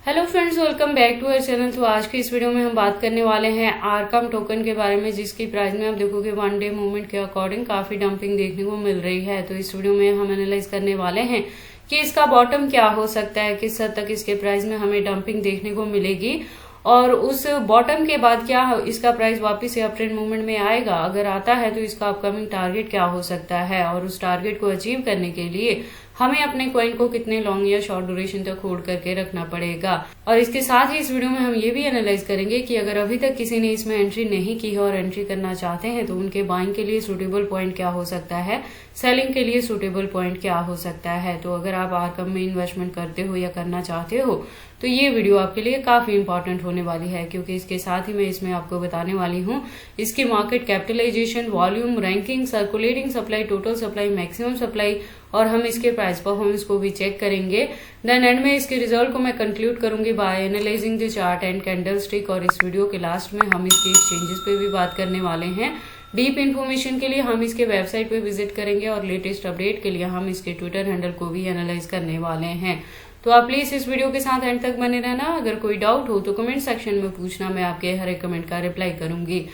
Hello friends, welcome back to our channel. तो आज की इस वीडियो में हम बात करने वाले हैं आरकम टोकन के बारे में, जिसकी प्राइस में आप देखोगे वन डे मूवमेंट के अकॉर्डिंग काफी डंपिंग देखने को मिल रही है। तो इस वीडियो में हम एनालाइज करने वाले हैं कि इसका बॉटम क्या हो सकता है, किस हद तक इसके प्राइस में हमें डंपिंग देखने को मिलेगी और उस बॉटम के बाद क्या इसका प्राइस वापस से अप ट्रेंड मूवमेंट में आएगा। अगर आता है तो इसका अपकमिंग टारगेट क्या हो सकता है और उस टारगेट को अचीव करने के लिए हमें अपने कॉइन को कितने लॉन्ग या शॉर्ट ड्यूरेशन तक होल्ड करके रखना पड़ेगा। और इसके साथ ही इस वीडियो में हम ये भी एनालाइज करेंगे कि अगर अभी तक किसी ने इसमें एंट्री नहीं की है और एंट्री करना चाहते हैं तो उनके बाइंग के लिए सूटेबल पॉइंट क्या हो सकता है, सेलिंग के लिए सूटेबल पॉइंट क्या हो सकता है। तो अगर आप आरकम में इन्वेस्टमेंट करते हो या करना चाहते हो तो ये वीडियो आपके लिए काफी इंपॉर्टेंट होने वाली है, क्योंकि इसके साथ ही मैं इसमें आपको बताने वाली हूँ इसकी market capitalisation, volume, ranking, circulating supply, total supply, maximum supply और हम इसके प्राइस परफॉर्मेंस को भी चेक करेंगे। देन एंड में इसके रिजल्ट को मैं कंक्लूड करूंगी by analysing the chart and candlestick. और इस वीडियो के लास्ट में हम इसके एक्सचेंजेस पे भी बात करने वाले हैं। डीप इन्फॉर्मेशन के लिए हम इसके वेबसाइट पे विजिट करेंगे और लेटेस्ट अपडेट के लिए हम इसके ट्विटर हैंडल को भी एनालाइज करने वाले हैं। तो आप प्लीज इस वीडियो के साथ एंड तक बने रहना। अगर कोई डाउट हो तो कमेंट सेक्शन में पूछना, मैं आपके हर एक कमेंट का रिप्लाई करूंगी।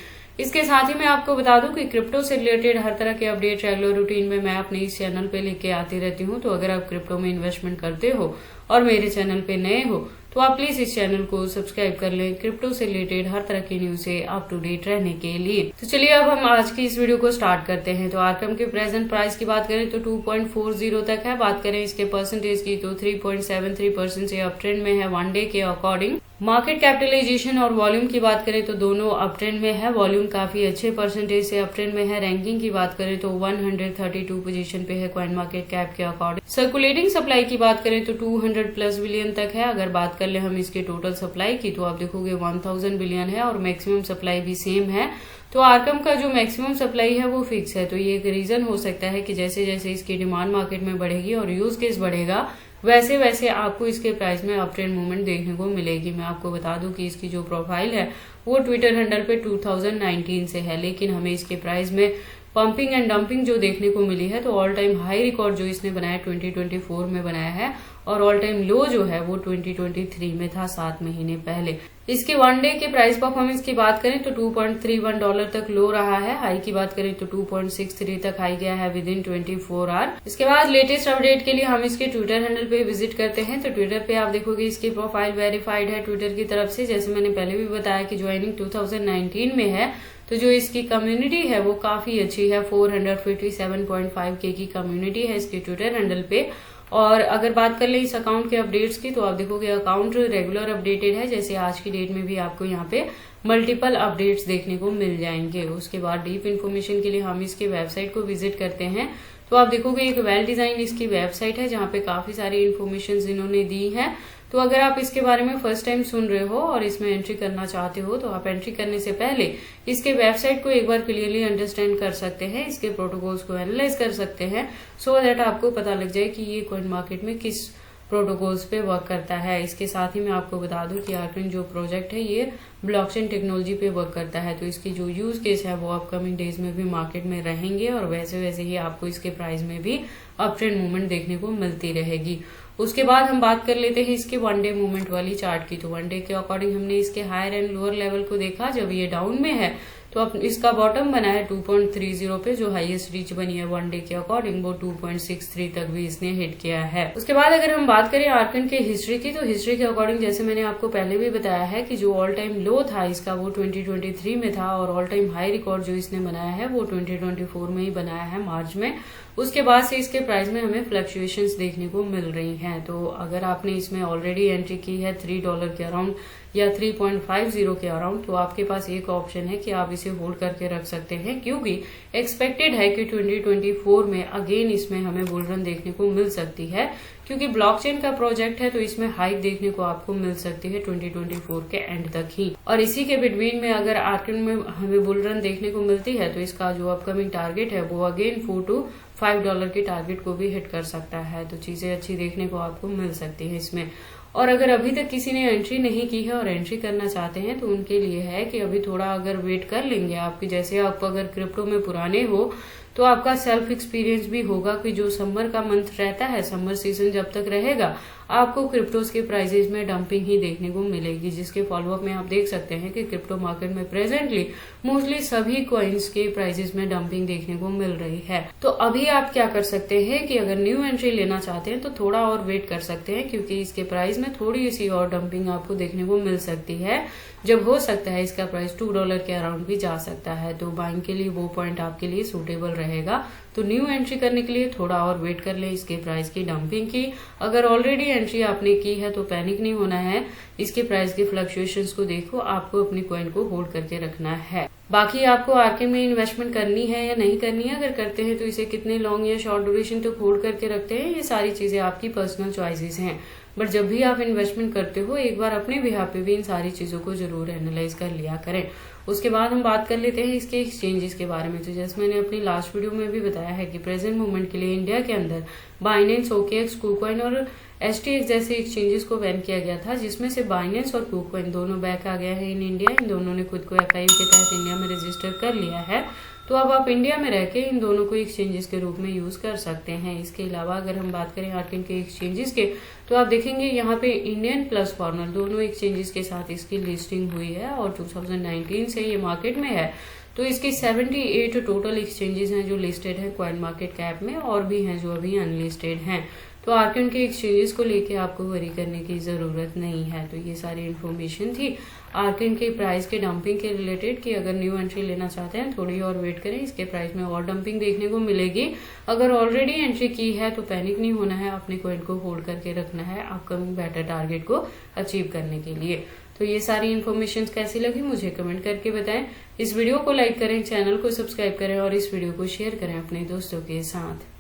इसके साथ ही मैं आपको बता दूं कि क्रिप्टो से रिलेटेड हर तरह के अपडेट रेगुलर रूटीन में मैं अपने इस चैनल पे लेके आती रहती हूं। तो अगर आप क्रिप्टो में इन्वेस्टमेंट करते हो और मेरे चैनल पे नए हो तो आप प्लीज इस चैनल को सब्सक्राइब कर लें क्रिप्टो से रिलेटेड हर तरह की न्यूज से अप टू डेट रहने के लिए। तो चलिए अब हम आज की इस वीडियो को स्टार्ट करते हैं। तो आरकम के प्रेजेंट प्राइस की बात करें तो 2.40 तक है। बात करें इसके परसेंटेज की तो 3.73% से अप ट्रेंड में है वन डे के अकॉर्डिंग। मार्केट कैपिटलाइजेशन और वॉल्यूम की बात करें तो दोनों अप ट्रेंड में है। वॉल्यूम काफी अच्छे परसेंटेज से अप ट्रेंड में है। रैंकिंग की बात करें तो 132 पोजीशन पे है कॉइन मार्केट कैप के अकॉर्डिंग। सर्कुलेटिंग सप्लाई की बात करें तो 200+ बिलियन तक है। अगर बात कर ले हम इसके टोटल सप्लाई की तो आप देखोगे 1000 बिलियन है और मैक्सिमम सप्लाई भी सेम है। तो आरकम का जो मैक्सिमम सप्लाई है वो फिक्स है। तो ये एक रीजन हो सकता है कि जैसे जैसे इसकी डिमांड मार्केट में बढ़ेगी और यूज केस बढ़ेगा वैसे वैसे आपको इसके प्राइस में अप ट्रेंड मूवमेंट देखने को मिलेगी। मैं आपको बता दूं कि इसकी जो प्रोफाइल है वो ट्विटर हैंडल पे 2019 से है, लेकिन हमें इसके प्राइस में पंपिंग एंड डंपिंग जो देखने को मिली है तो ऑल टाइम हाई रिकॉर्ड जो इसने बनाया 2024 में बनाया है और ऑल टाइम लो जो है वो 2023 में था 7 महीने पहले। इसके वन डे के प्राइस परफॉर्मेंस की बात करें तो $2.31 तक लो रहा है। हाई की बात करें तो 2.63 तक हाई गया है विद इन 24 आवर। इसके बाद लेटेस्ट अपडेट के लिए हम इसके ट्विटर हैंडल पे विजिट करते हैं। तो ट्विटर पे आप देखोगे इसकी प्रोफाइल वेरीफाइड है ट्विटर की तरफ से। जैसे मैंने पहले भी बताया कि ज्वाइनिंग 2019 में है तो जो इसकी कम्युनिटी है वो काफी अच्छी है। 457.5K की कम्युनिटी है इसके ट्विटर हैंडल पे। और अगर बात कर ले इस अकाउंट के अपडेट्स की तो आप देखोगे अकाउंट रेगुलर अपडेटेड है। जैसे आज की डेट में भी आपको यहाँ पे मल्टीपल अपडेट्स देखने को मिल जाएंगे। उसके बाद डीप इन्फॉर्मेशन के लिए हम इसकी वेबसाइट को विजिट करते हैं तो आप देखोगे एक वेल डिजाइन इसकी वेबसाइट है जहाँ पे काफी सारी इन्फॉर्मेशन इन्होंने दी है। तो अगर आप इसके बारे में फर्स्ट टाइम सुन रहे हो और इसमें एंट्री करना चाहते हो तो आप एंट्री करने से पहले इसके वेबसाइट को एक बार क्लियरली अंडरस्टैंड कर सकते हैं, इसके प्रोटोकॉल्स को एनालाइज कर सकते हैं सो दैट आपको पता लग जाए कि ये कॉइन मार्केट में किस प्रोटोकॉल्स पे वर्क करता है। इसके साथ ही मैं आपको बता दूं कि आरकम जो प्रोजेक्ट है ये ब्लॉकचेन टेक्नोलॉजी पे वर्क करता है। तो इसकी जो यूज केस है वो अपकमिंग डेज में भी मार्केट में रहेंगे और वैसे वैसे ही आपको इसके प्राइस में भी अप ट्रेंड मूवमेंट देखने को मिलती रहेगी। उसके बाद हम बात कर लेते हैं इसके वन डे मूवमेंट वाली चार्ट की। तो वन डे के अकॉर्डिंग हमने इसके हायर एंड लोअर लेवल को देखा। जब ये डाउन में है तो अब इसका बॉटम बना है 2.30 पे, जो हाईएस्ट रीच बनी है वन डे के अकॉर्डिंग वो 2.63 तक भी इसने हिट किया है। उसके बाद अगर हम बात करें आरकम के हिस्ट्री की तो हिस्ट्री के अकॉर्डिंग जैसे मैंने आपको पहले भी बताया है कि जो ऑल टाइम लो था इसका वो 2023 में था और ऑल टाइम हाई रिकॉर्ड जो इसने बनाया है वो 2024 में ही बनाया है मार्च में। उसके बाद से इसके प्राइस में हमें फ्लक्चुएशंस देखने को मिल रही हैं। तो अगर आपने इसमें ऑलरेडी एंट्री की है $3 के अराउंड या 3.50 के अराउंड तो आपके पास एक ऑप्शन है कि आप इसे होल्ड करके रख सकते हैं, क्योंकि एक्सपेक्टेड है कि 2024 में अगेन इसमें हमें बुल रन देखने को मिल सकती है, क्योंकि ब्लॉकचेन का प्रोजेक्ट है तो इसमें हाइक देखने को आपको मिल सकती है 2024 के एंड तक ही। और इसी के बिटवीन में अगर आरकम में हमें बुल रन देखने को मिलती है तो इसका जो अपकमिंग टारगेट है वो अगेन $4 to $5 के टारगेट को भी हिट कर सकता है। तो चीजें अच्छी देखने को आपको मिल सकती है इसमें। और अगर अभी तक किसी ने एंट्री नहीं की है और एंट्री करना चाहते हैं तो उनके लिए है कि अभी थोड़ा अगर वेट कर लेंगे आपकी, जैसे आप अगर क्रिप्टो में पुराने हो तो आपका सेल्फ एक्सपीरियंस भी होगा कि जो समर का मंथ रहता है, समर सीजन जब तक रहेगा आपको क्रिप्टोज के प्राइसेस में डंपिंग ही देखने को मिलेगी, जिसके फॉलोअप में आप देख सकते हैं कि क्रिप्टो मार्केट में प्रेजेंटली मोस्टली सभी कॉइन्स के प्राइसेस में डंपिंग देखने को मिल रही है। तो अभी आप क्या कर सकते हैं कि अगर न्यू एंट्री लेना चाहते हैं तो थोड़ा और वेट कर सकते हैं, क्योंकि इसके प्राइस में थोड़ी सी और डंपिंग आपको देखने को मिल सकती है, जब हो सकता है इसका प्राइस $2 के अराउंड भी जा सकता है। तो बाइंग के लिए वो पॉइंट आपके लिए सूटेबल रहेगा। तो न्यू एंट्री करने के लिए थोड़ा और वेट कर ले इसके प्राइस की डंपिंग की। अगर ऑलरेडी एंट्री आपने की है तो पैनिक नहीं होना है, इसके प्राइस के फ्लक्चुएशंस को देखो, आपको अपनी कॉइन को होल्ड करके रखना है। बाकी आपको आरकेएम में इन्वेस्टमेंट करनी है या नहीं करनी है, अगर करते हैं तो इसे कितने लॉन्ग या शॉर्ट ड्यूरेशन तक होल्ड करके रखते हैं, ये सारी चीजें आपकी पर्सनल चॉइसेस हैं। बट जब भी आप इन्वेस्टमेंट करते हो एक बार अपने बिहाफ पे भी इन सारी चीजों को जरूर एनालाइज कर लिया करें। उसके बाद हम बात कर लेते हैं इसके एक्सचेंजेस के बारे में। तो जैसे मैंने अपनी लास्ट वीडियो में भी बताया है कि प्रेजेंट मोमेंट के लिए इंडिया के अंदर बाइनेंस, OKX, KuCoin और STX जैसे एक्सचेंजेस को बैन किया गया था, जिसमें से बाइनेंस और KuCoin दोनों बैक आ गया है इन इंडिया। इन दोनों ने खुद को FIU के तहत इंडिया में रजिस्टर कर लिया है। तो अब आप इंडिया में रह के इन दोनों को एक्सचेंजेस के रूप में यूज कर सकते हैं। इसके अलावा अगर हम बात करें आर्किन के एक्सचेंजेस के, तो आप देखेंगे यहाँ पे इंडियन प्लस फॉरनर दोनों एक्सचेंजेस के साथ इसकी लिस्टिंग हुई है और 2019 से ये मार्केट में है। तो इसके 78 टोटल एक्सचेंजेस हैं जो लिस्टेड है कॉइन मार्केट कैप में, और भी हैं जो अभी अनलिस्टेड हैं। तो आर्किन के एक्सचेंजेस को लेके आपको वरी करने की जरूरत नहीं है। तो ये सारी इन्फॉर्मेशन थी आर्किन के प्राइस के डंपिंग के रिलेटेड, कि अगर न्यू एंट्री लेना चाहते हैं थोड़ी और वेट करें, इसके प्राइस में और डंपिंग देखने को मिलेगी। अगर ऑलरेडी एंट्री की है तो पैनिक नहीं होना है, अपने कॉइन को होल्ड करके रखना है अपकमिंग बेटर टारगेट को अचीव करने के लिए। तो ये सारी इन्फॉर्मेशन कैसी लगी मुझे कमेंट करके बताएं। इस वीडियो को लाइक करें, चैनल को सब्सक्राइब करें और इस वीडियो को शेयर करें अपने दोस्तों के साथ।